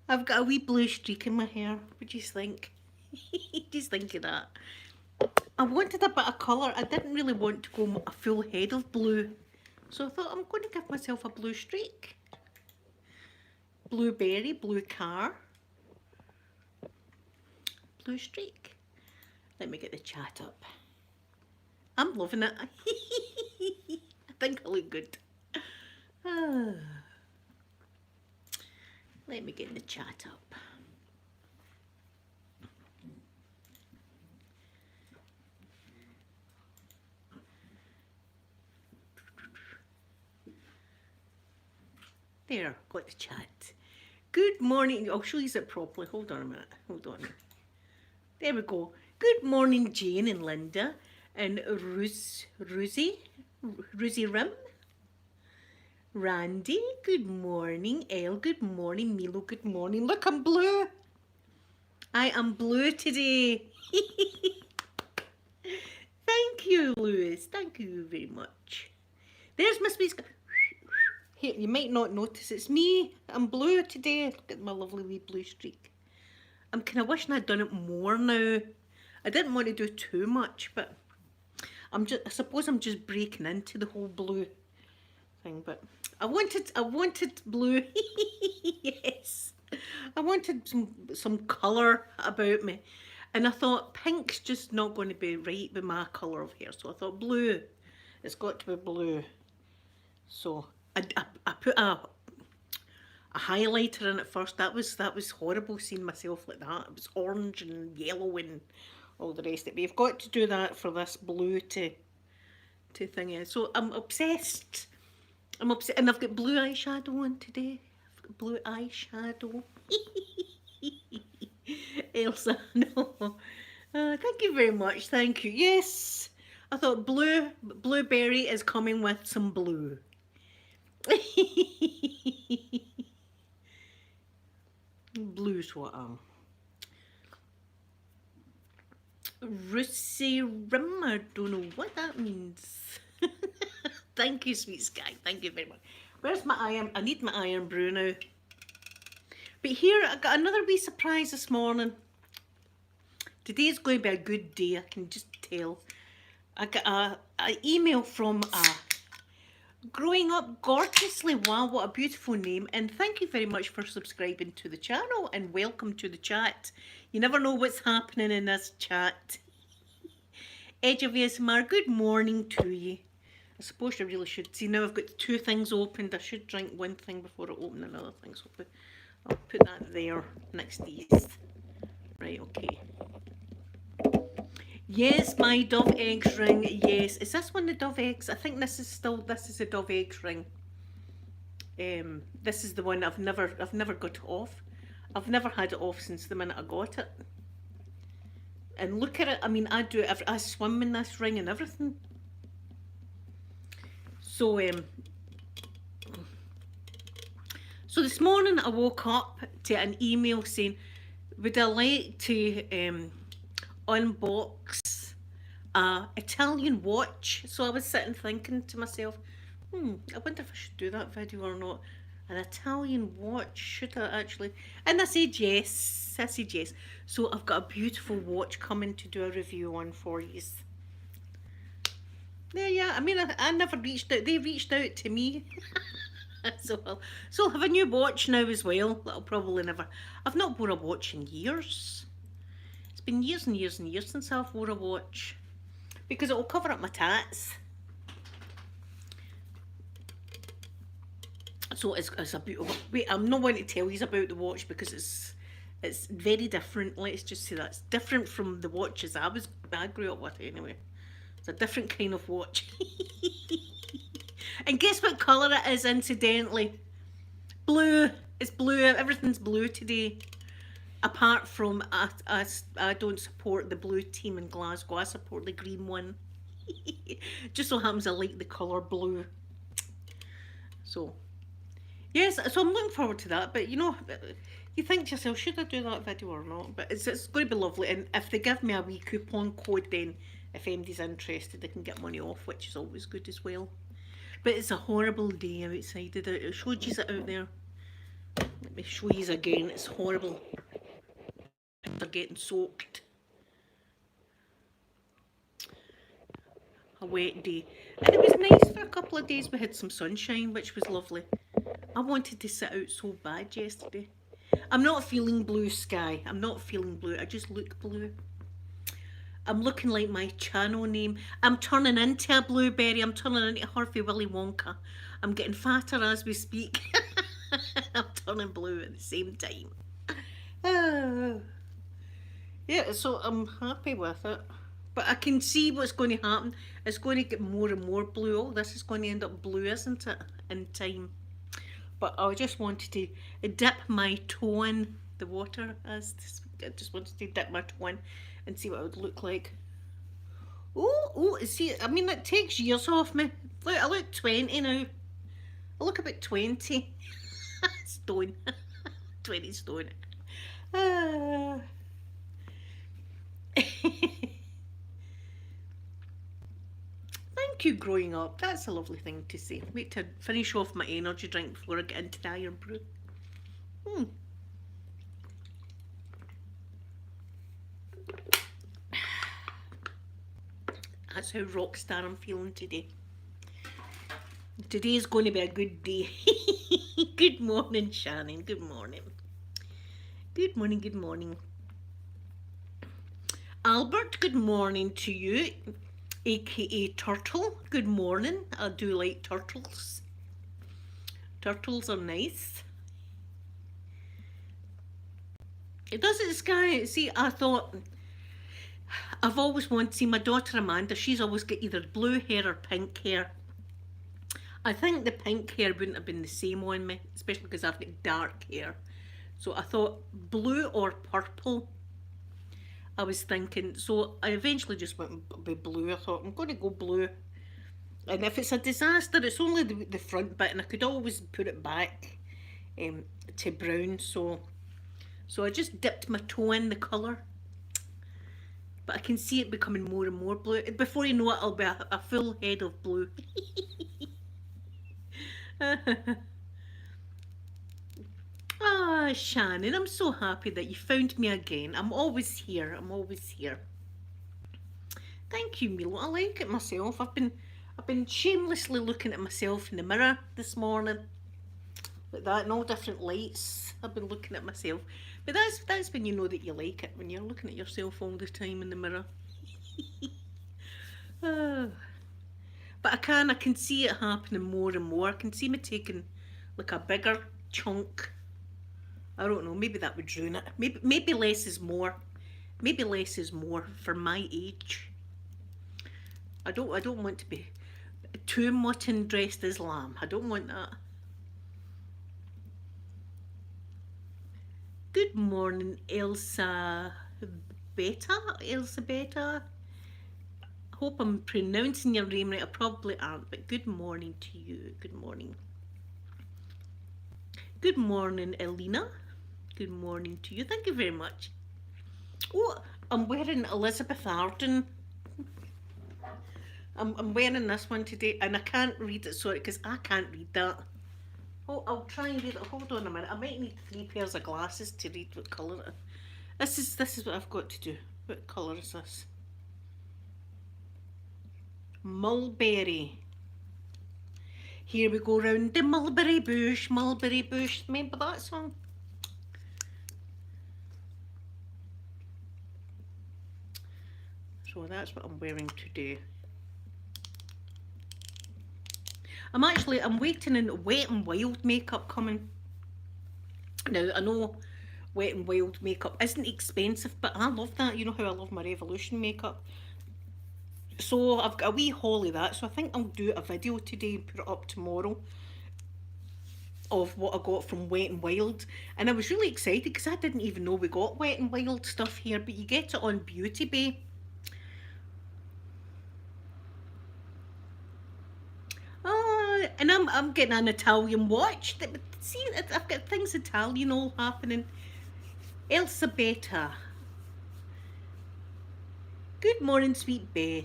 I've got a wee blue streak in my hair. What do you think? Just think of that. I wanted a bit of colour. I didn't really want to go a full head of blue. So I thought I'm going to give myself a blue streak. Blueberry, blue car, blue streak. Let me get the chat up. I'm loving it. I think I look good. Let me get the chat up. There, got the chat. Good morning. I'll show you it properly. Hold on a minute. Hold on. There we go. Good morning, Jane and Linda and Rosie Rim. Randy, good morning. Elle, good morning. Milo, good morning. Look, I'm blue. I am blue today. Thank you, Lewis. Thank you very much. There's Miss Bee's. Here, you might not notice it's me. I'm blue today. Look at my lovely wee blue streak. I'm kind of wishing I'd done it more now. I didn't want to do too much, but I suppose I'm just breaking into the whole blue thing. But I wanted blue. Yes, I wanted some colour about me, and I thought pink's just not going to be right with my colour of hair. So I thought blue. It's got to be blue. So I put a highlighter in at first. That was horrible seeing myself like that. It was orange and yellow and all the rest of it. But you've got to do that for this blue to thingy. So I'm obsessed. I'm obsessed, and I've got blue eyeshadow on today. I've got blue eyeshadow. Elsa, no. Thank you very much. Thank you. Yes, I thought blueberry is coming with some blue. Blue's what Rusty Rim, I don't know what that means. Thank you, sweet Sky. Thank you very much. Where's my iron? I need my iron brew now. But here, I got another wee surprise this morning. Today's going to be a good day, I can just tell. I got an email from Growing Up Gorgeously. Wow, what a beautiful name. And thank you very much for subscribing to the channel and welcome to the chat. You never know what's happening in this chat. Edge of ASMR, good morning to you. I suppose I really should. See, now I've got two things opened. I should drink one thing before I open another thing. So I'll put that there next to these. Right, okay. Yes, my dove eggs ring. Yes, is this one the dove eggs? I think this is a dove eggs ring. This is the one I've never got off. I've never had it off since the minute I got it. And look at it. I mean, I swim in this ring and everything. So so this morning I woke up to an email saying, would I like to unbox a Italian watch? So I was sitting thinking to myself, I wonder if I should do that video or not. An Italian watch, should I actually? And I said yes. So I've got a beautiful watch coming to do a review on for you. Yeah, I mean, I never reached out. They reached out to me. So I'll have a new watch now as well. That'll probably never... I've not worn a watch in years. It's been years and years and years since I've worn a watch. Because it'll cover up my tats. So it's a beautiful... Wait, I'm not going to tell you about the watch because it's very different. Let's just say that's different from the watches I grew up with anyway. It's a different kind of watch. And guess what colour it is, incidentally? Blue. It's blue. Everything's blue today. Apart from I don't support the blue team in Glasgow. I support the green one. Just so happens I like the colour blue. So, yes, so I'm looking forward to that. But, you know, you think to yourself, should I do that video or not? But it's going to be lovely. And if they give me a wee coupon code, then if anybody's interested, they can get money off, which is always good as well. But it's a horrible day outside. I showed you it out there. Let me show you again. It's horrible. They're getting soaked. A wet day. And it was nice for a couple of days. We had some sunshine, which was lovely. I wanted to sit out so bad yesterday. I'm not feeling blue sky. I'm not feeling blue. I just look blue. I'm looking like my channel name. I'm turning into a blueberry. I'm turning into Harvey Willy Wonka. I'm getting fatter as we speak. I'm turning blue at the same time. Yeah, so I'm happy with it. But I can see what's going to happen. It's going to get more and more blue. Oh, this is going to end up blue, isn't it? In time. But I just wanted to dip my toe in the water. I just wanted to dip my toe in and see what it would look like. Oh, see, I mean, it takes years off me. Look, I look 20 now. I look about 20 stone. 20 stone. Thank you, growing up. That's a lovely thing to say. Wait to finish off my energy drink before I get into the iron brew. That's how rock star I'm feeling today. Today's going to be a good day. Good morning, Shannon. Good morning. Good morning, good morning. Albert, good morning to you, aka Turtle. Good morning. I do like turtles. Turtles are nice. It doesn't sky. See, I thought I've always wanted to see my daughter Amanda. She's always got either blue hair or pink hair. I think the pink hair wouldn't have been the same on me, especially because I've got dark hair. So I thought blue or purple. I was thinking, so I eventually just went with blue. I thought I'm going to go blue, and if it's a disaster, it's only the front bit, and I could always put it back to brown. So I just dipped my toe in the colour, but I can see it becoming more and more blue. Before you know it, I'll be a full head of blue. Ah, Shannon, I'm so happy that you found me again. I'm always here. I'm always here. Thank you, Milo. I like it myself. I've been shamelessly looking at myself in the mirror this morning. Like that, in all different lights. I've been looking at myself. But that's when you know that you like it, when you're looking at yourself all the time in the mirror. But I can see it happening more and more. I can see me taking like a bigger chunk. I don't know, maybe that would ruin it. Maybe less is more. Maybe less is more for my age. I don't want to be too mutton dressed as lamb. I don't want that. Good morning, Elsa Beta. Elsa Beta. Hope I'm pronouncing your name right. I probably aren't, but good morning to you. Good morning. Good morning, Elena. Good morning to you. Thank you very much. Oh, I'm wearing Elizabeth Arden. I'm wearing this one today, and I can't read it, sorry, because I can't read that. Oh, I'll try and read it. Hold on a minute. I might need 3 pairs of glasses to read what colour it is. This is what I've got to do. What colour is this? Mulberry. Here we go round the mulberry bush, mulberry bush. Remember that song? So that's what I'm wearing today. I'm waiting in Wet n Wild makeup coming. Now, I know Wet n Wild makeup isn't expensive, but I love that. You know how I love my Revolution makeup. So I've got a wee haul of that. So I think I'll do a video today and put it up tomorrow of what I got from Wet n Wild. And I was really excited because I didn't even know we got Wet n Wild stuff here, but you get it on Beauty Bay. And I'm getting an Italian watch. See, I've got things Italian all happening. Elsa Beta. Good morning, sweet Beth.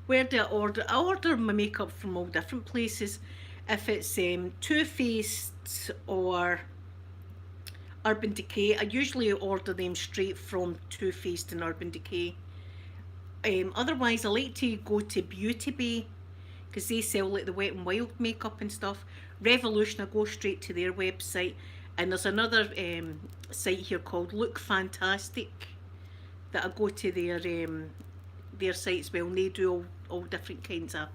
Where do I order? I order my makeup from all different places. If it's Too Faced or Urban Decay, I usually order them straight from Too Faced and Urban Decay. Otherwise, I like to go to Beauty Bay because they sell like the Wet n Wild makeup and stuff. Revolution, I go straight to their website. And there's another site here called Look Fantastic that I go to their site as well. And they do all different kinds of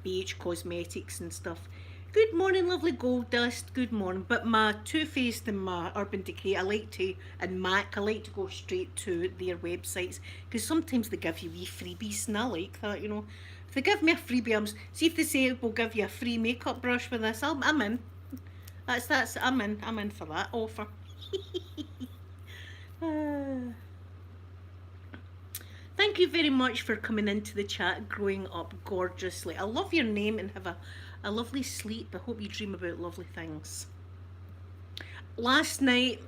beige cosmetics and stuff. Good morning, lovely Gold Dust. Good morning. But my Too Faced and my Urban Decay, and MAC, I like to go straight to their websites because sometimes they give you wee freebies, and I like that, you know. If they give me a freebie, see if they say we'll give you a free makeup brush with this, I'm in. I'm in for that offer. Thank you very much for coming into the chat, growing up gorgeously. I love your name and have a lovely sleep. I hope you dream about lovely things. Last night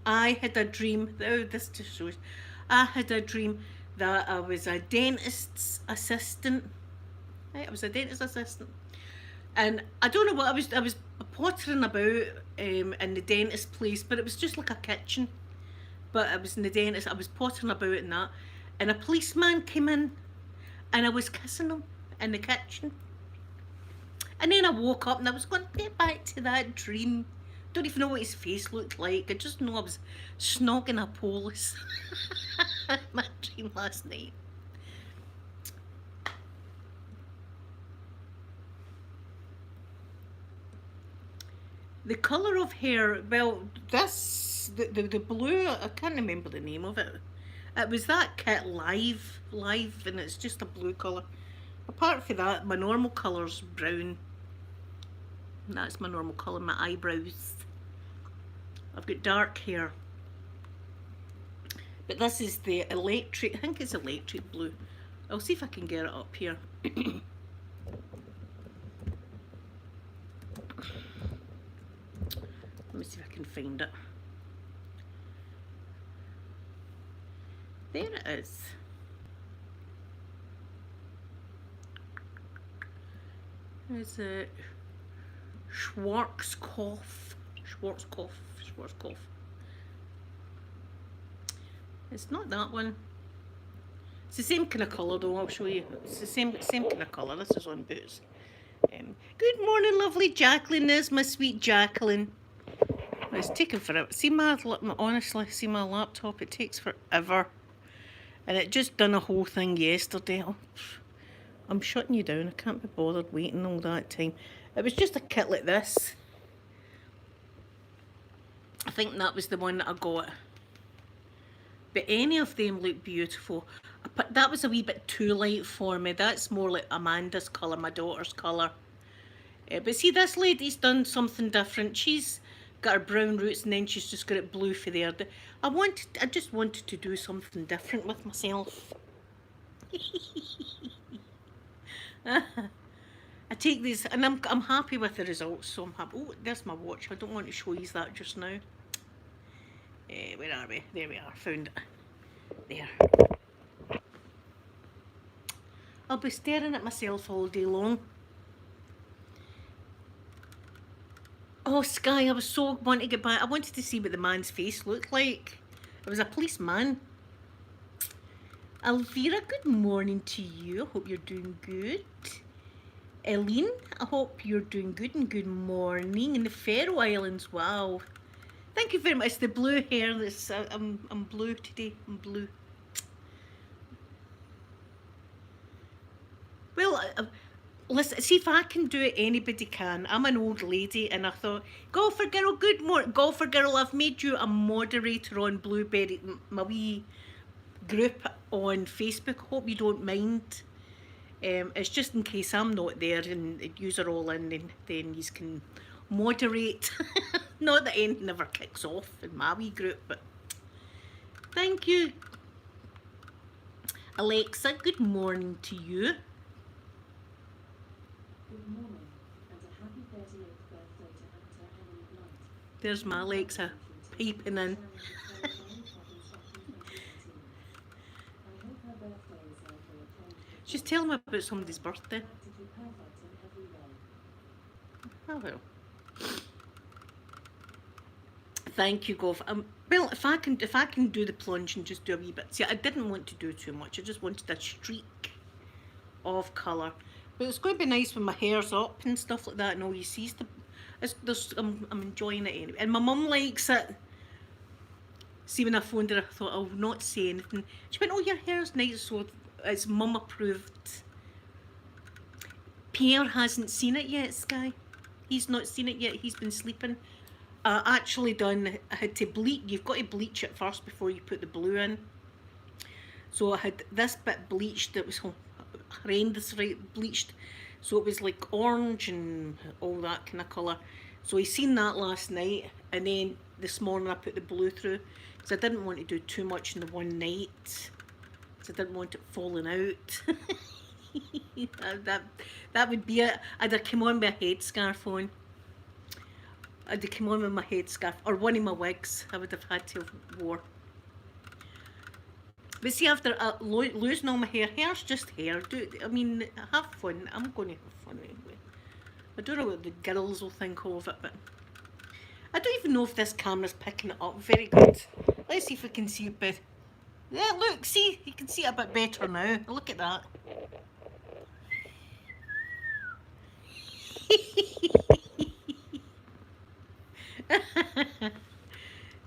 I had a dream. Oh, this just shows. I had a dream that I was a dentist's assistant. Right, I was a dentist assistant. And I don't know what I was pottering about in the dentist place, but it was just like a kitchen. But I was in the dentist, I was pottering about in that. And a policeman came in and I was kissing him in the kitchen. And then I woke up and I was going to get back to that dream. Don't even know what his face looked like. I just know I was snogging a polis. My dream last night. The colour of hair, well, the blue, I can't remember the name of it. It was that kit live, and it's just a blue colour. Apart from that, my normal colour's brown. And that's my normal colour, my eyebrows. I've got dark hair. But this is the electric, I think it's electric blue. I'll see if I can get it up here. Let me see if I can find it. There it is. Is it Schwarzkopf? It's not that one. It's the same kind of colour though, I'll show you. It's the same kind of colour. This is on Boots. Good morning, lovely Jacqueline. There's my sweet Jacqueline. It's taking forever. Honestly, see my laptop, it takes forever. And it just done a whole thing yesterday. Oh, I'm shutting you down. I can't be bothered waiting all that time. It was just a kit like this. I think that was the one that I got. But any of them look beautiful. But that was a wee bit too light for me. That's more like Amanda's colour, my daughter's colour. But see, this lady's done something different. She's got her brown roots and then she's just got it blue for there. I just wanted to do something different with myself. I take these and I'm happy with the results, so I'm happy. Oh, there's my watch. I don't want to show you that just now. Where are we? There we are. Found it. There. I'll be staring at myself all day long. Oh, Sky, I was so wanting to get back. I wanted to see what the man's face looked like. It was a policeman. Elvira, good morning to you. I hope you're doing good. Eileen, I hope you're doing good and good morning. In the Faroe Islands, wow. Thank you very much. It's the blue hair that's, I'm blue today. I'm blue. Well, listen, see if I can do it, anybody can. I'm an old lady and I thought, Golfer Girl, good morning. Golfer Girl, I've made you a moderator on Blueberry, my wee group on Facebook. Hope you don't mind. It's just in case I'm not there and yous are all in, and then yous can moderate. Not that anything ever kicks off in my wee group, but thank you. Alexa, good morning to you. Good morning, and a happy 38th birthday to actor Emily Blunt. There's my Alexa peeping in. Just tell me about somebody's birthday. Oh well. Thank you, Golf. Well, if I can do the plunge and just do a wee bit. See, I didn't want to do too much. I just wanted a streak of colour. But it's going to be nice when my hair's up and stuff like that, and all you see is I'm enjoying it anyway. And my mum likes it. See, when I phoned her, I thought I'll not say anything. She went, "Oh, your hair's nice," so it's mum approved. Pierre hasn't seen it yet, Sky. He's not seen it yet. He's been sleeping. I had to bleach. You've got to bleach it first before you put the blue in. So I had this bit bleached. It was horrendous, right? Bleached. So it was like orange and all that kind of colour. So he seen that last night, and then this morning I put the blue through because I didn't want to do too much in the one night. Because I didn't want it falling out. that would be it. I'd have come on with a headscarf on. I'd have come on with my headscarf or one of my wigs. I would have had to have wore. But see, after losing all my hair's just hair. Have fun. I'm going to have fun anyway. I don't know what the girls will think of it, but I don't even know if this camera's picking it up very good. Let's see if we can see a bit. Yeah, look, see, you can see it a bit better now. Look at that.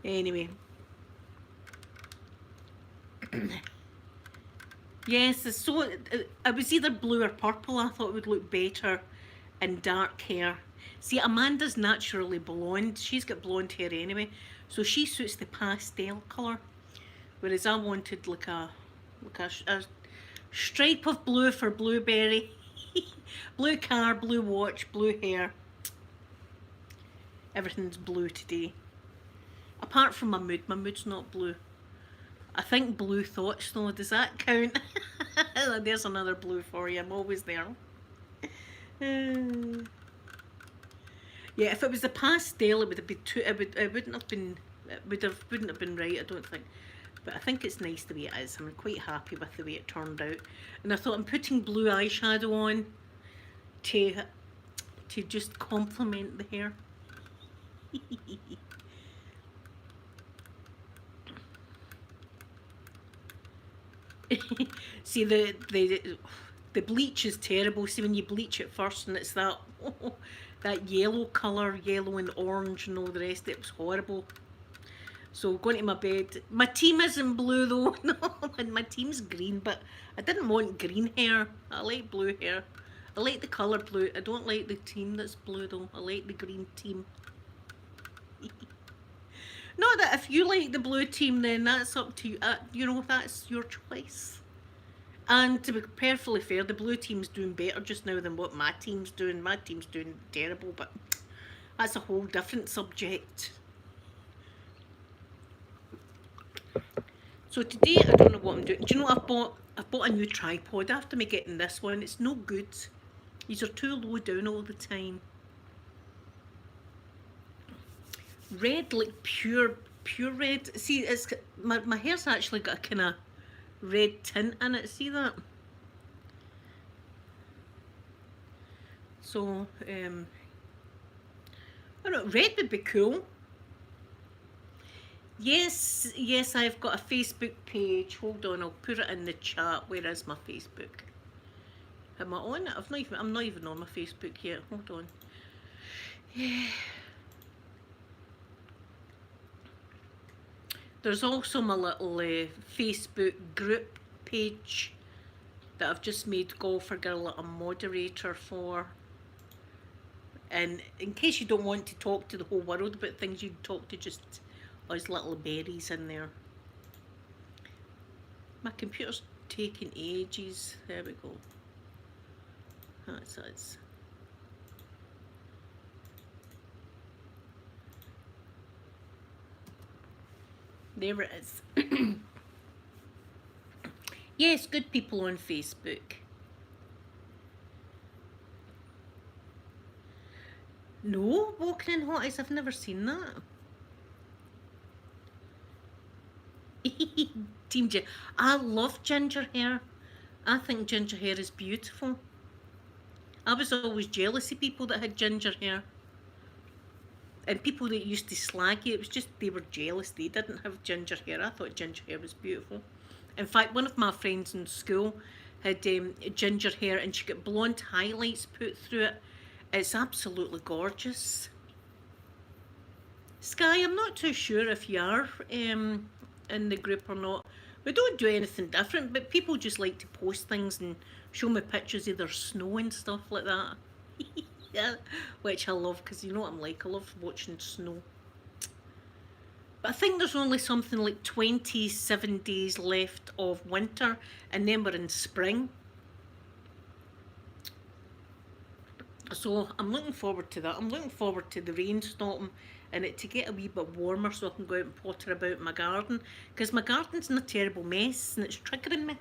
Anyway. Yes, so it was either blue or purple. I thought it would look better in dark hair. See, Amanda's naturally blonde. She's got blonde hair anyway, so she suits the pastel colour. Whereas I wanted like a stripe of blue for Blueberry. Blue car, blue watch, blue hair. Everything's blue today. Apart from my mood. My mood's not blue. I think blue thoughts though, does that count? There's another blue for you. I'm always there. Yeah, if it was the pastel, it would have been too. It wouldn't have been. Wouldn't have been right. I don't think. But I think it's nice the way it is. I'm quite happy with the way it turned out. And I thought I'm putting blue eyeshadow on to just complement the hair. See, the bleach is terrible. See, when you bleach it first and it's that that yellow colour, yellow and orange and all the rest, it was horrible. So going to my bed. My team isn't blue though. No, and my team's green, but I didn't want green hair. I like blue hair. I like the colour blue. I don't like the team that's blue though. I like the green team. Not that if you like the blue team, then that's up to you. That's your choice. And to be perfectly fair, the blue team's doing better just now than what my team's doing. My team's doing terrible, but that's a whole different subject. So today, I don't know what I'm doing. Do you know what I've bought a new tripod after me getting this one. It's no good. These are too low down all the time. Red, like pure red. See, it's my hair's actually got a kind of red tint in it. See that? So, I don't know, red would be cool. Yes, I've got a Facebook page. Hold on, I'll put it in the chat. Where is my Facebook? Am I on it? I'm not even on my Facebook yet. Hold on. Yeah. There's also my little Facebook group page that I've just made Golfer Girl a moderator for. And in case you don't want to talk to the whole world about things, you can talk to just us little berries in there. My computer's taking ages. There we go. That's us. There it is. Yes, good people on Facebook. No, walking in hot ice, I've never seen that. Team Ginger. I love ginger hair. I think ginger hair is beautiful. I was always jealous of people that had ginger hair. And people that used to slag you, it was just they were jealous. They didn't have ginger hair. I thought ginger hair was beautiful. In fact, one of my friends in school had ginger hair and she got blonde highlights put through it. It's absolutely gorgeous. Sky, I'm not too sure if you are in the group or not. We don't do anything different, but people just like to post things and show me pictures of their snow and stuff like that. Yeah, which I love because you know what I'm like. I love watching snow. But I think there's only something like 27 days left of winter, and then we're in spring. So I'm looking forward to that. I'm looking forward to the rain stopping and it to get a wee bit warmer so I can go out and potter about my garden. Because my garden's in a terrible mess and it's triggering me.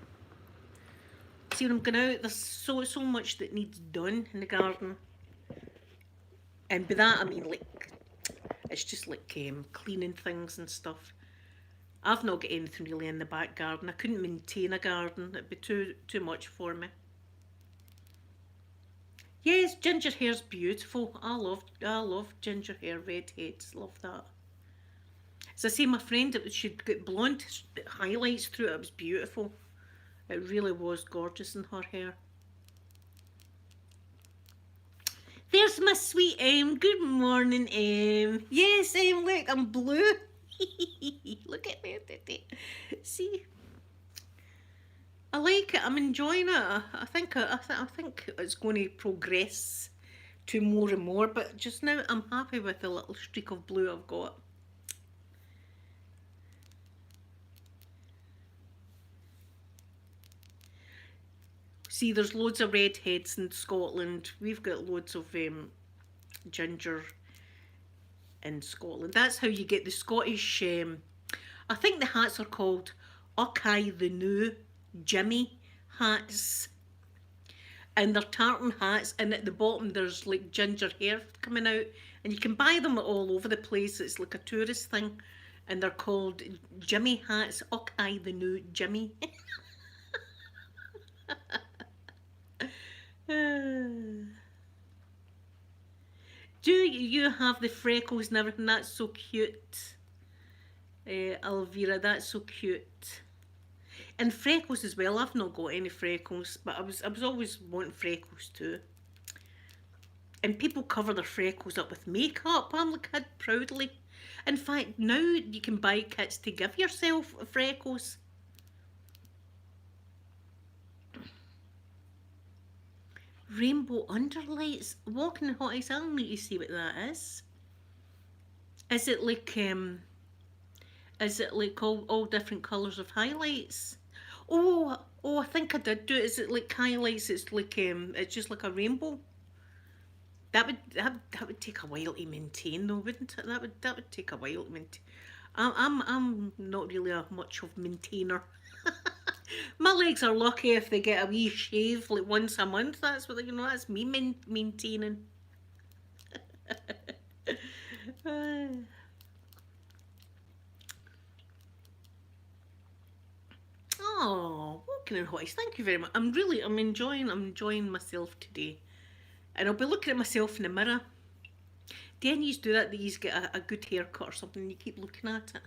See, when I'm going out, there's so much that needs done in the garden. And by that I mean like, it's just like cleaning things and stuff. I've not got anything really in the back garden. I couldn't maintain a garden. It'd be too much for me. Yes, ginger hair's beautiful. I love ginger hair, redheads. Love that. As I say, my friend, she'd got blonde highlights through it. It was beautiful. It really was gorgeous in her hair. There's my sweet Em. Good morning, Em. Yes, Em, look, I'm blue. Look at me. See? I like it. I'm enjoying it. I think it's going to progress to more and more, but just now I'm happy with the little streak of blue I've got. See, there's loads of redheads in Scotland. We've got loads of ginger in Scotland. That's how you get the Scottish. I think the hats are called Ockeye the New Jimmy hats. And they're tartan hats, and at the bottom there's like ginger hair coming out, and you can buy them all over the place. It's like a tourist thing, and they're called Jimmy hats. Ockeye the New Jimmy. Do you have the freckles and everything? That's so cute. Elvira, that's so cute. And freckles as well. I've not got any freckles, but I was always wanting freckles too. And people cover their freckles up with makeup. I'm like, proudly. In fact, now you can buy kits to give yourself freckles. Rainbow underlights. Walking the hot ice. I'll need to see what that is. Is it like all different colours of highlights? Oh, I think I did do it. Is it like highlights? It's like it's just like a rainbow. That would take a while to maintain, though, wouldn't it? That would take a while to maintain. I'm not really a much of maintainer. My legs are lucky if they get a wee shave like once a month. That's what That's me maintaining. Oh, walking in hot ice. Thank you very much. I'm enjoying myself today, and I'll be looking at myself in the mirror. Do any of you do that? That you get a good haircut or something, and you keep looking at it.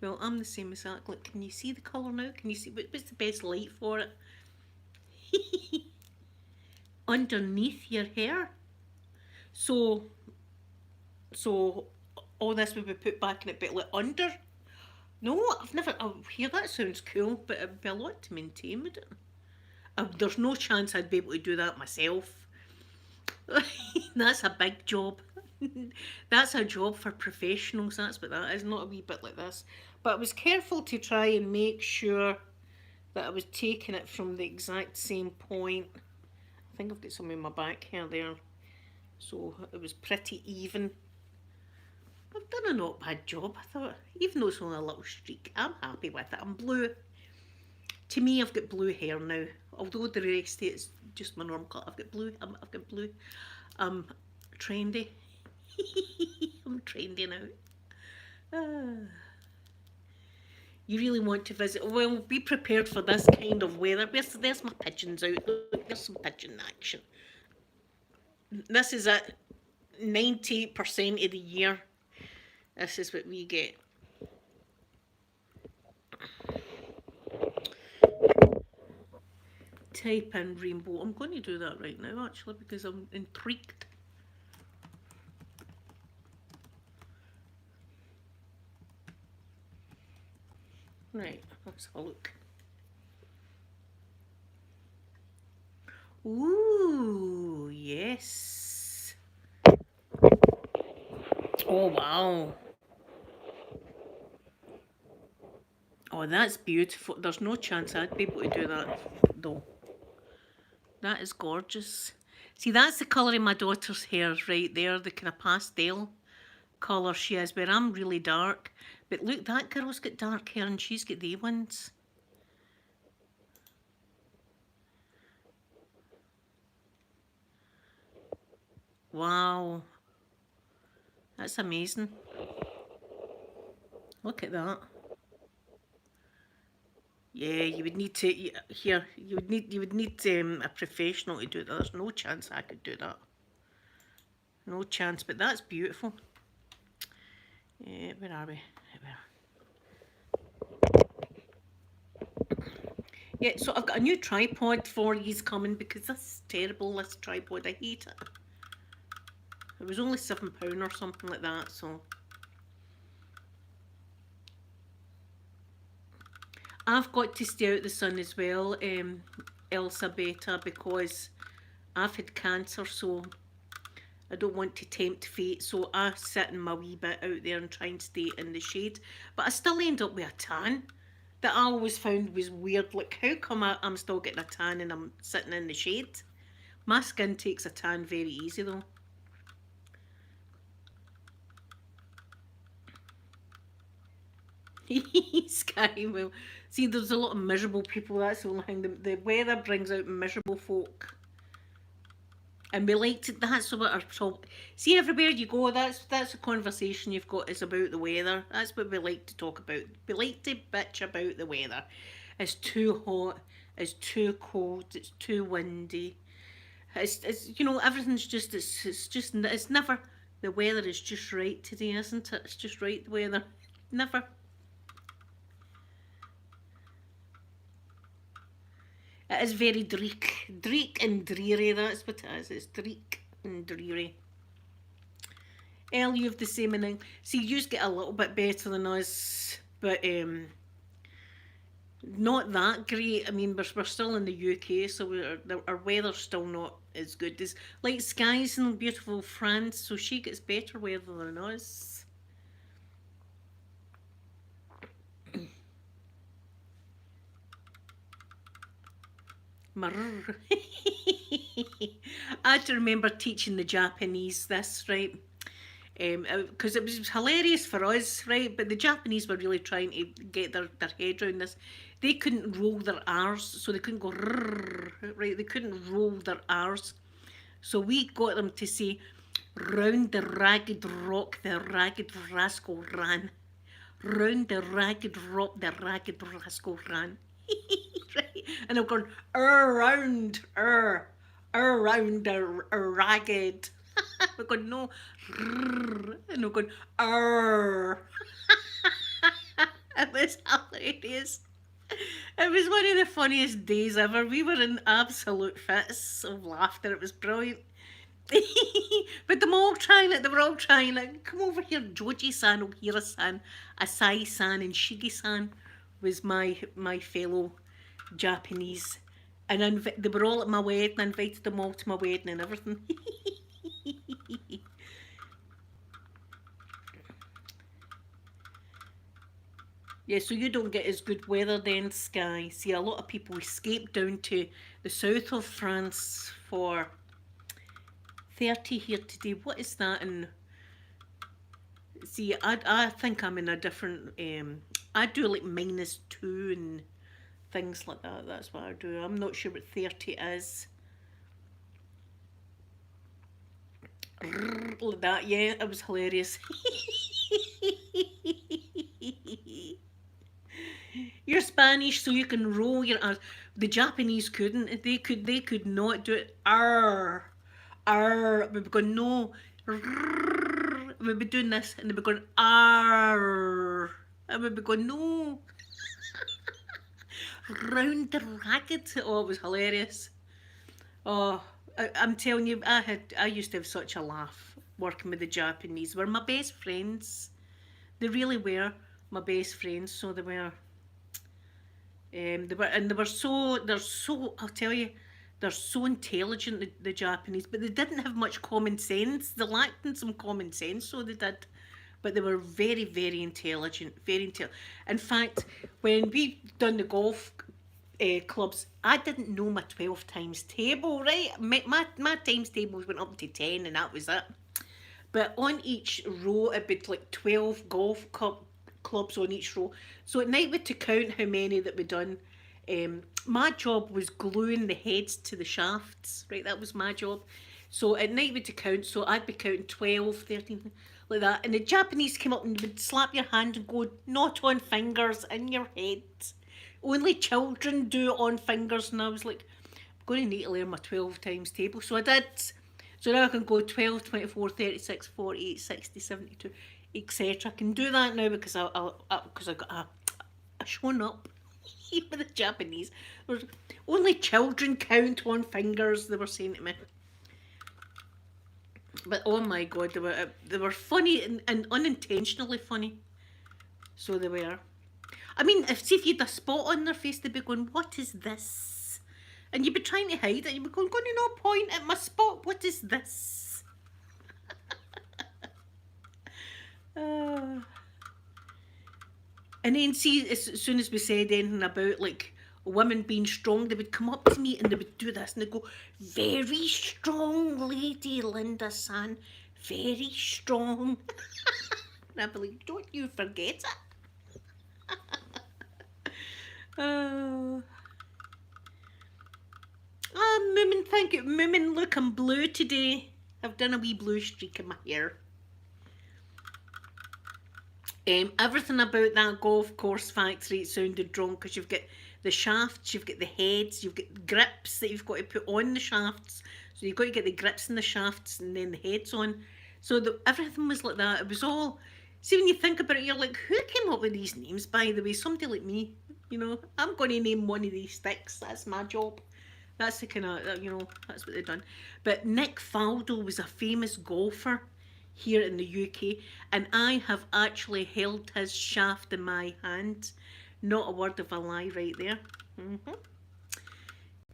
Well, I'm the same as that. Look, can you see the colour now? Can you see what's the best light for it? Underneath your hair. So all this would be put back in a bit like under. No, I've never. Oh, here that sounds cool, but it'd be a lot to maintain, would it? There's no chance I'd be able to do that myself. That's a big job. That's a job for professionals. That's what that is. Not a wee bit like this. But I was careful to try and make sure that I was taking it from the exact same point. I think I've got some in my back hair there. So it was pretty even. I've done a not bad job, I thought. Even though it's only a little streak, I'm happy with it. I'm blue. To me, I've got blue hair now. Although the rest of it's just my normal colour. I've got blue. I've got blue. Trendy. I'm trendy now. You really want to visit? Well, be prepared for this kind of weather. There's my pigeons out. Look, there's some pigeon action. This is at 90% of the year. This is what we get. Type in rainbow. I'm going to do that right now actually because I'm intrigued. Right, let's have a look. Ooh, yes. Oh, wow. Oh, that's beautiful. There's no chance I'd be able to do that, though. That is gorgeous. See, that's the colour of my daughter's hair right there, the kind of pastel colour she is, where I'm really dark. But look, that girl's got dark hair and she's got the ones. Wow. That's amazing. Look at that. Yeah, you would need to here. You would need a professional to do that. There's no chance I could do that. No chance. But that's beautiful. Where are we? Yeah, so I've got a new tripod for yous coming because this is terrible. This tripod, I hate it. It was only £7 or something like that. So I've got to stay out the sun as well, Elsa Beta, because I've had cancer, so I don't want to tempt fate. So I sit in my wee bit out there and try and stay in the shade. But I still end up with a tan that I always found was weird. Like, how come I'm still getting a tan and I'm sitting in the shade? My skin takes a tan very easy though. Sky, well, see, there's a lot of miserable people. That's the only thing. The weather brings out miserable folk, and we like to. That's what our problem. See, everywhere you go, that's a conversation you've got is about the weather. That's what we like to talk about. We like to bitch about the weather. It's too hot. It's too cold. It's too windy. It's everything's just it's never the weather is just right today, isn't it? It's just right the weather. Never. It is very dreek and dreary. That's what it is. It's dreek and dreary. Elle, you have the same thing. See, you get a little bit better than us, but not that great. I mean, we're still in the UK, so our weather's still not as good as like Sky's in beautiful France, so she gets better weather than us. Marr. I had to remember teaching the Japanese this, right? Because it was hilarious for us, right? But the Japanese were really trying to get their head around this. They couldn't roll their R's, so they couldn't go rrr, right? They couldn't roll their R's. So we got them to say, round the ragged rock the ragged rascal ran. Round the ragged rock the ragged rascal ran. Right? And I'm going, around, around the ragged. We're going, no, and we're going, It was hilarious. It was one of the funniest days ever. We were in absolute fits of laughter. It was brilliant. But them all trying it, they were all trying it. Come over here, Joji-san, Ohira-san, Asai-san, and Shigi-san was my fellow Japanese. And they were all at my wedding. I invited them all to my wedding and everything. Yeah, so you don't get as good weather then, Sky. See, a lot of people escape down to the south of France for 30 here today. What is that in? See, I think I'm in a different. I do like -2 and things like that. That's what I do. I'm not sure what 30 is. Like that, yeah, it was hilarious. You're Spanish, so you can roll your R's. The Japanese couldn't. They could not do it. R, R. We've got no. and we'd be doing this, and they'd be going, "Arr," and we'd be going, "No." Round the ragged. Oh, it was hilarious. Oh, I'm telling you, I used to have such a laugh working with the Japanese. They were my best friends. They really were my best friends. So they were. They were, and they're so. I'll tell you, they're so intelligent. The Japanese, but they didn't have much common sense. They lacked in some common sense, so they did. But they were very, very intelligent. Very intelligent. In fact, when we done the golf clubs, I didn't know my 12 times table, right? My times tables went up to 10 and that was it. But on each row, it'd be like 12 clubs on each row. So at night we had to count how many that we done. My job was gluing the heads to the shafts, right? That was my job. So at night we had to count, so I'd be counting 12, 13, like that. And the Japanese came up and would slap your hand and go, "Not on fingers, in your head. Only children do it on fingers." And I was like, "I'm going to need to learn my 12 times table." So I did. So now I can go 12, 24, 36, 48, 60, 72, etc. I can do that now because I got a shown up with the Japanese. There's only children count on fingers, they were saying to me. But oh my god, they were funny and unintentionally funny. So they were. I mean, if you'd a spot on their face, they'd be going, "What is this?" And you'd be trying to hide it. You'd be going, "No point at my spot. What is this?" Uh, and then see, as soon as we said anything about like women being strong, they would come up to me and they would do this and they'd go, "Very strong lady, Linda San. Very strong." And I'd be like, "Don't you forget it." Oh, Moomin, thank you. Moomin, look, I'm blue today. I've done a wee blue streak in my hair. Everything about that golf course factory, it sounded wrong because you've got the shafts, you've got the heads, you've got grips that you've got to put on the shafts. So you've got to get the grips in the shafts and then the heads on. So everything was like that. It was all. See, when you think about it, you're like, who came up with these names, by the way? Somebody like me. I'm going to name one of these sticks. That's my job. That's the kind of, that's what they've done. But Nick Faldo was a famous golfer here in the UK, and I have actually held his shaft in my hand. Not a word of a lie right there.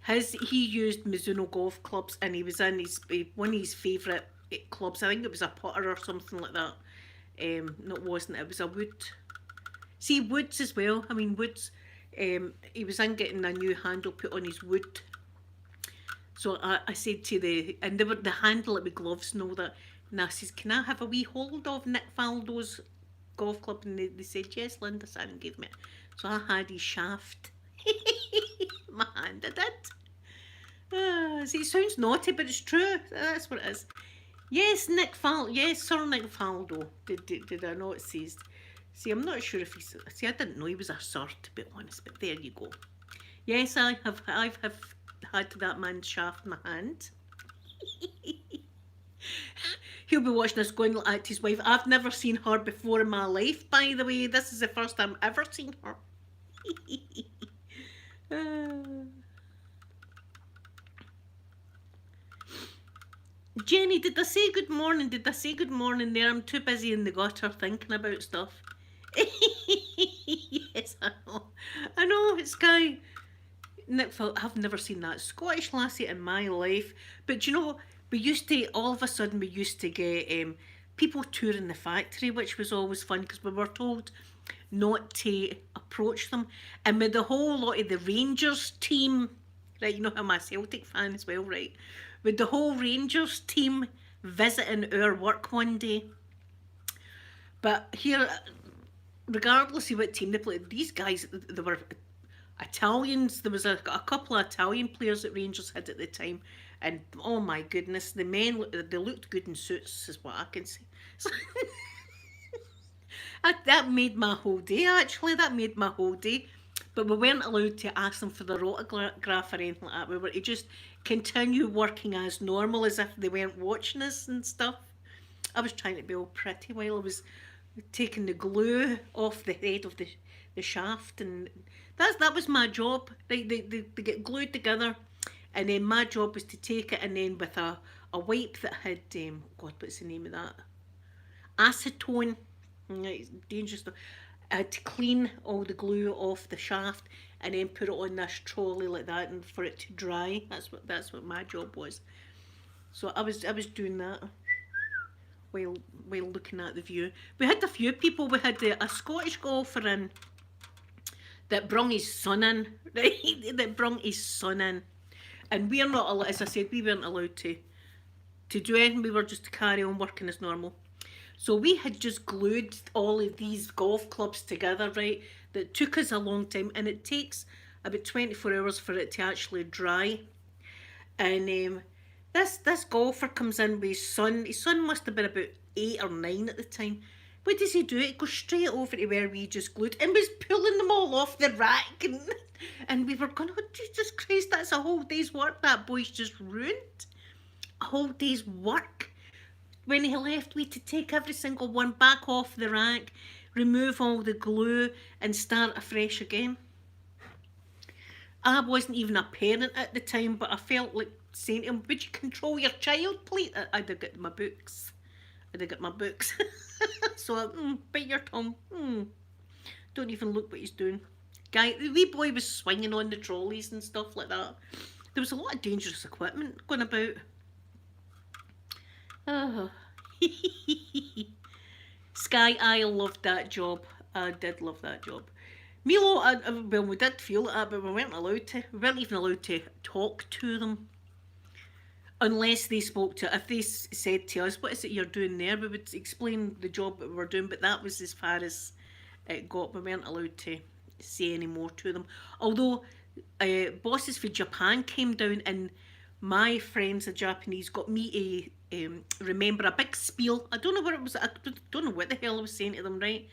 He used Mizuno golf clubs, and he was in one of his favourite clubs. I think it was a putter or something like that. No, it wasn't. It was a wood. See, woods as well. I mean, woods. He was in getting a new handle put on his wood. So I said to and they were the handle with gloves and all that. And I says, "Can I have a wee hold of Nick Faldo's golf club?" And they said, "Yes, Linda San gave me it." So I had his shaft. My hand, I did. See, it sounds naughty, but it's true. That's what it is. Yes, Yes, Sir Nick Faldo. Did I know it says? See, I'm not sure if he's. See, I didn't know he was a sir, to be honest. But there you go. Yes, I've had that man's shaft in my hand. He'll be watching this going at his wife. I've never seen her before in my life, by the way. This is the first time I've ever seen her. Jenny, did I say good morning? Did I say good morning there? I'm too busy in the gutter thinking about stuff. Yes, I know. I know, it's Guy. Nick Phil, I've never seen that Scottish lassie in my life. But we used to, all of a sudden, we used to get people touring the factory, which was always fun because we were told not to approach them. And with the whole lot of the Rangers team, right, you know I'm a Celtic fan as well, right? With the whole Rangers team visiting our work one day. But here, regardless of what team they played, these guys, they were Italians. There was a couple of Italian players that Rangers had at the time. And oh my goodness, the men, they looked good in suits, is what I can say. So, that made my whole day, actually. That made my whole day. But we weren't allowed to ask them for their autograph or anything like that. We were to just continue working as normal, as if they weren't watching us and stuff. I was trying to be all pretty while I was taking the glue off the head of the shaft, and that was my job. They get glued together, and then my job was to take it, and then with a wipe that had God, what's the name of that? Acetone. It's dangerous stuff. I had to clean all the glue off the shaft and then put it on this trolley like that, and for it to dry. That's what my job was. So I was doing that while looking at the view. We had a few people. We had a Scottish golfer in that brung his son in, right? That brung his son in, and we're not allowed. As I said, we weren't allowed to do anything. We were just to carry on working as normal. So we had just glued all of these golf clubs together, right? That took us a long time, and it takes about 24 hours for it to actually dry. And this golfer comes in with his son. His son must have been about 8 or 9 at the time. What does he do? He goes straight over to where we just glued and was pulling them all off the rack. And we were going, oh, Jesus Christ, that's a whole day's work that boy's just ruined. A whole day's work. When he left, we had to take every single one back off the rack, remove all the glue, and start afresh again. I wasn't even a parent at the time, but I felt like saying to him, would you control your child, please? I'd have got my books. So, bite your tongue. Don't even look what he's doing. The wee boy was swinging on the trolleys and stuff like that. There was a lot of dangerous equipment going about. Oh. Sky, I loved that job. I did love that job. Milo, well, we did feel it, but we weren't allowed to. We weren't even allowed to talk to them. Unless they spoke to, if they said to us, what is it you're doing there? We would explain the job that we were doing, but that was as far as it got. We weren't allowed to say any more to them. Although bosses for Japan came down, and my friends, the Japanese, got me remember a big spiel. I don't know what it was. I don't know what the hell I was saying to them, right?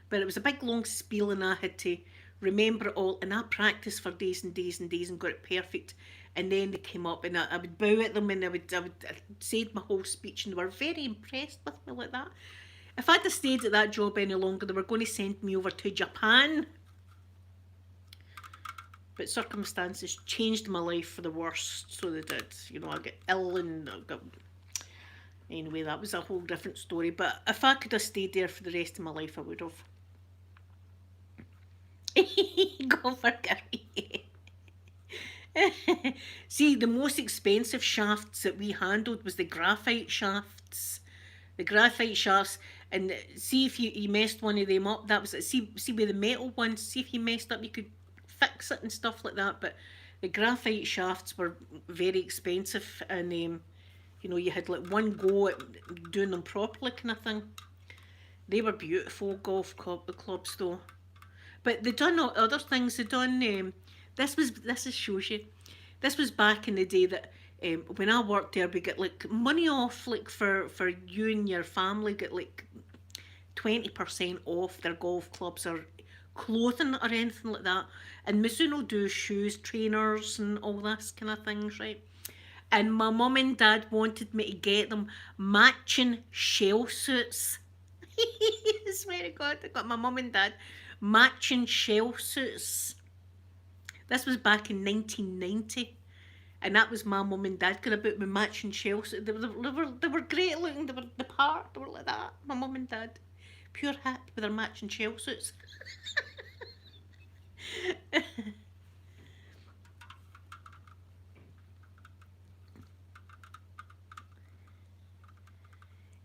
But it was a big long spiel, and I had to remember it all. And I practiced for days and days and days and got it perfect. And then they came up, and I would bow at them, and I would say my whole speech, and they were very impressed with me like that. If I'd have stayed at that job any longer, they were going to send me over to Japan. But circumstances changed my life for the worse, so they did. You know, I got ill, and I got... Anyway, that was a whole different story. But if I could have stayed there for the rest of my life, I would have. Go for Gary. See, the most expensive shafts that we handled was the graphite shafts. The graphite shafts, and see if you messed one of them up, that was it. See with the metal ones, see if you messed up, you could fix it and stuff like that. But the graphite shafts were very expensive, and you know, you had like one go at doing them properly kind of thing. They were beautiful golf clubs though. But they done other things. They done this is shows you. This was back in the day that when I worked there, we get like money off, like for you and your family get like 20% off their golf clubs or clothing or anything like that. And Mizuno do shoes, trainers, and all this kind of things, right? And my mum and dad wanted me to get them matching shell suits. I swear to God, I got my mum and dad matching shell suits. This was back in 1990. And that was my mum and dad going about with matching shell suits. They were great looking, they were the part, they were like that. My mum and dad, pure hip with their matching shell suits.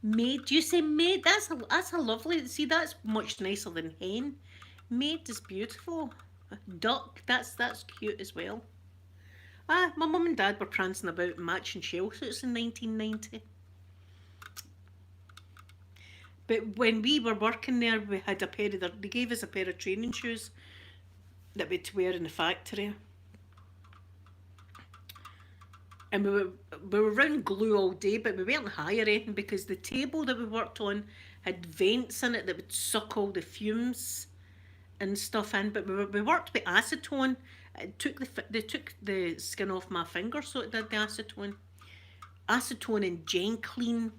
Maid, you say maid? That's a lovely. See, that's much nicer than hen. Maid is beautiful. Duck, that's cute as well. Ah, my mum and dad were prancing about in matching shell suits in 1990. But when we were working there, we had they gave us a pair of training shoes that we'd wear in the factory. And we were around glue all day, but we weren't high or anything because the table that we worked on had vents in it that would suck all the fumes and stuff in. But we worked with acetone. They took the skin off my finger, so it did the acetone. Acetone and Gen Clean.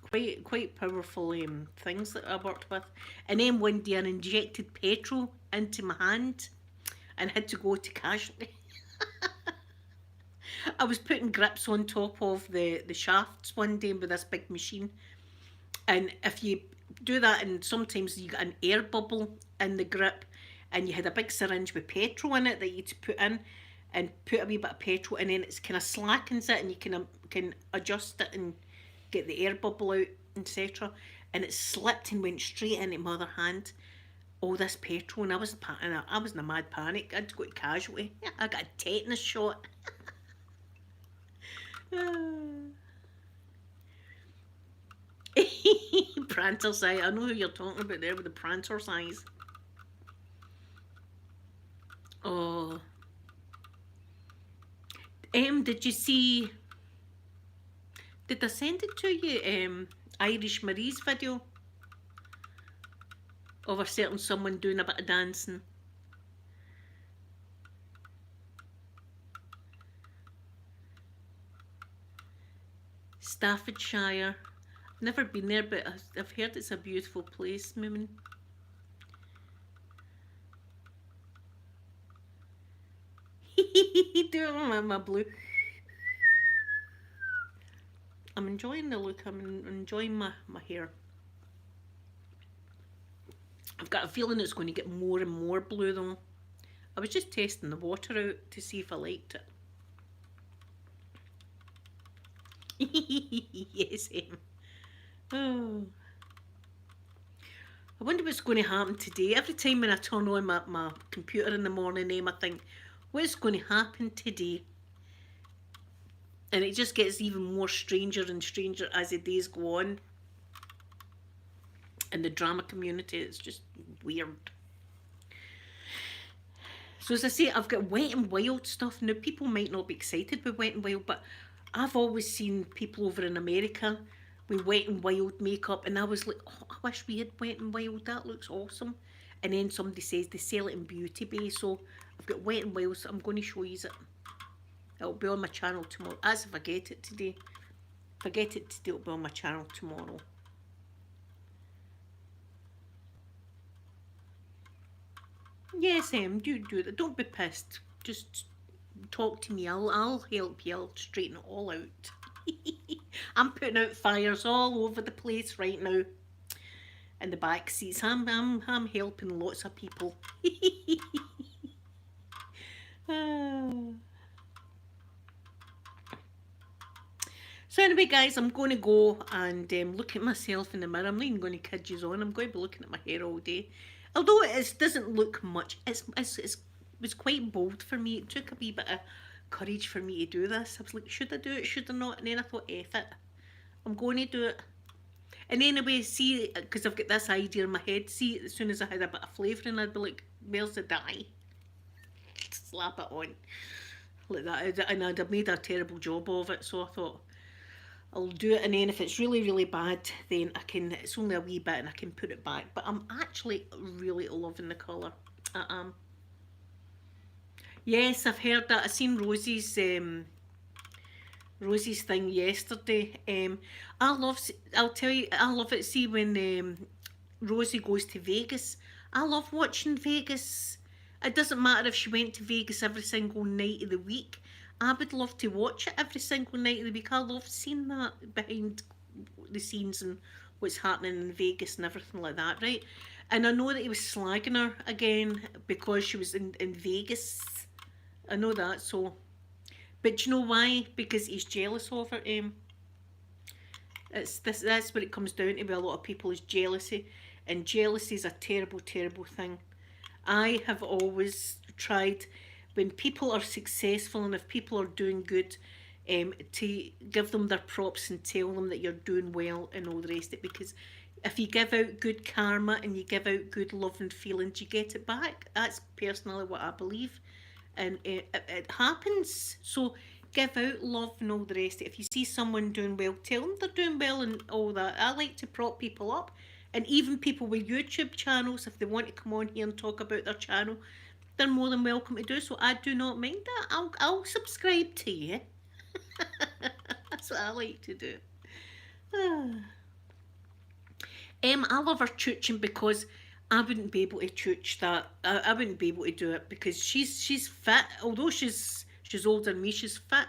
quite powerful things that I worked with. And then one day I injected petrol into my hand and had to go to casualty. I was putting grips on top of the shafts one day with this big machine. And if you do that, and sometimes you get an air bubble in the grip, and you had a big syringe with petrol in it that you to put in, and put a wee bit of petrol, and then it's kind of slackens it, and you can adjust it and get the air bubble out, etc. And it slipped and went straight into my other hand. All this petrol, and I was in a mad panic. I had to go to casualty. I got a tetanus shot. Prancer's eye. I know who you're talking about there with the prancer's eyes. Oh. Did you see? Did I send it to you? Irish Marie's video of a certain someone doing a bit of dancing. Staffordshire. Never been there, but I've heard it's a beautiful place, Moomin. Do it my blue. I'm enjoying the look. I'm enjoying my hair. I've got a feeling it's going to get more and more blue though. I was just testing the water out to see if I liked it. Yes, oh. I wonder what's going to happen today. Every time when I turn on my computer in the morning, I think, what's going to happen today? And it just gets even more stranger and stranger as the days go on. In the drama community, it's just weird. So as I say, I've got Wet and Wild stuff. Now, people might not be excited with Wet and Wild, but I've always seen people over in America with Wet and Wild makeup, and I was like, oh, I wish we had Wet and Wild. That looks awesome. And then somebody says they sell it in Beauty Bay, so I've got Wet and Wild, so I'm going to show you it. It'll be on my channel tomorrow. As if I get it today. If I get it today, it'll be on my channel tomorrow. Yes, do that. Don't be pissed. Just talk to me. I'll help you. I'll straighten it all out. I'm putting out fires all over the place right now. In the back seats, I'm helping lots of people. So anyway, guys, I'm going to go and look at myself in the mirror. I'm not even going to kid you on. I'm going to be looking at my hair all day. Although it doesn't look much, it was quite bold for me. It took a wee bit of courage for me to do this. I was like, should I do it? Should I not? And then I thought, F it. I'm going to do it. And anyway, see, because I've got this idea in my head, see, as soon as I had a bit of flavouring, I'd be like, where's the dye? Slap it on. Like that. And I'd have made a terrible job of it, so I thought, I'll do it, and then if it's really, really bad, then it's only a wee bit and I can put it back. But I'm actually really loving the colour. I am. Yes, I've heard that. I seen Rosie's thing yesterday. I'll tell you, I love it. See, when Rosie goes to Vegas, I love watching Vegas. It doesn't matter if she went to Vegas every single night of the week. I would love to watch it every single night of the week. I love seeing that behind the scenes and what's happening in Vegas and everything like that, right? And I know that he was slagging her again because she was in Vegas. I know that, so. But do you know why? Because he's jealous of her. That's what it comes down to with a lot of people, is jealousy. And jealousy is a terrible, terrible thing. I have always tried, when people are successful and if people are doing good, to give them their props and tell them that you're doing well and all the rest of it. Because if you give out good karma and you give out good love and feelings, you get it back. That's personally what I believe. And it happens. So give out love and all the rest of it. If you see someone doing well, tell them they're doing well and all that. I like to prop people up. And even people with YouTube channels, if they want to come on here and talk about their channel, they're more than welcome to do so. I do not mind that. I'll subscribe to you. That's what I like to do. I love her chooching because I wouldn't be able to chooch that. I wouldn't be able to do it because she's fit. Although she's older than me, she's fit,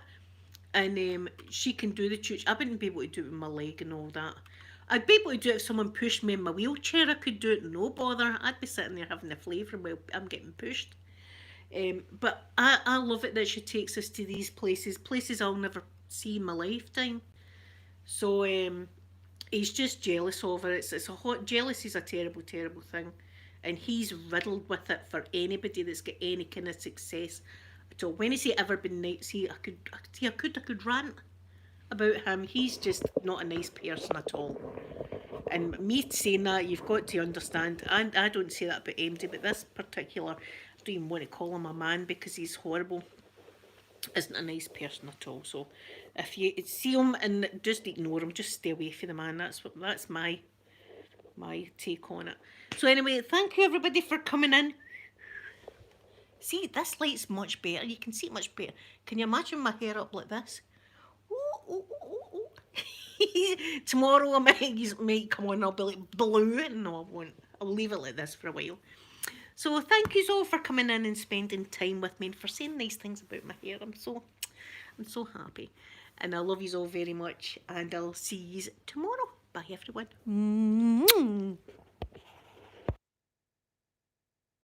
and she can do the chooch. I wouldn't be able to do it with my leg and all that. I'd be able to do it if someone pushed me in my wheelchair. I could do it, no bother. I'd be sitting there having the flavour while I'm getting pushed. But I love it that she takes us to these places I'll never see in my lifetime. So he's just jealous of her. It's a hot jealousy is a terrible, terrible thing, and he's riddled with it for anybody that's got any kind of success at all. When has he ever been nice? I could rant about him. He's just not a nice person at all. And me saying that, you've got to understand. I don't say that about MD, but this particular, I don't even want to call him a man because he's horrible. Isn't a nice person at all. So if you see him and just ignore him, just stay away from the man. That's my take on it. So anyway, thank you everybody for coming in. See, this light's much better. You can see it much better. Can you imagine my hair up like this? Ooh, ooh, ooh, ooh. Tomorrow I might come on. I'll be like blue. No, I won't. I'll leave it like this for a while. So thank you all for coming in and spending time with me and for saying nice things about my hair. I'm so happy. And I love you all very much. And I'll see you tomorrow. Bye everyone.